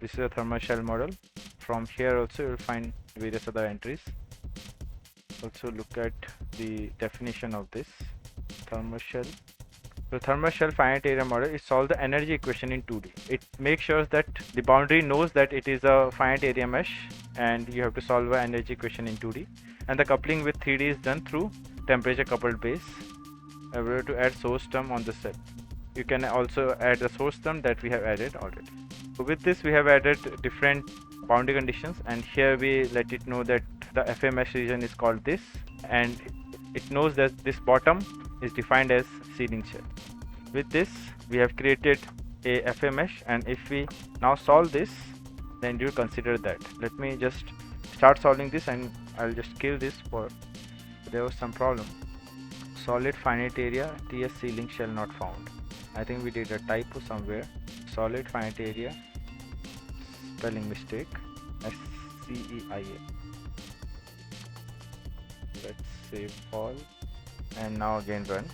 This is a thermal shell model. From here also you will find various other entries. Also look at the definition of this thermal shell. The thermal shell finite area model, it solves the energy equation in 2D. It makes sure that the boundary knows that it is a finite area mesh and you have to solve an energy equation in 2D. And the coupling with 3D is done through temperature coupled base. We have to add source term on the set. You can also add the source term that we have added already. So with this we have added different boundary conditions, and here we let it know that the FA mesh region is called this, and it knows that this bottom is defined as sealing shell. With this we have created a FA mesh, and if we now solve this, then you consider that. Let me just start solving this and I'll just kill this for there was some problem. Solid finite area TS sealing shell not found. I think we did a typo somewhere. Solid finite area, spelling mistake, SCEIA. Let's save all and now again run.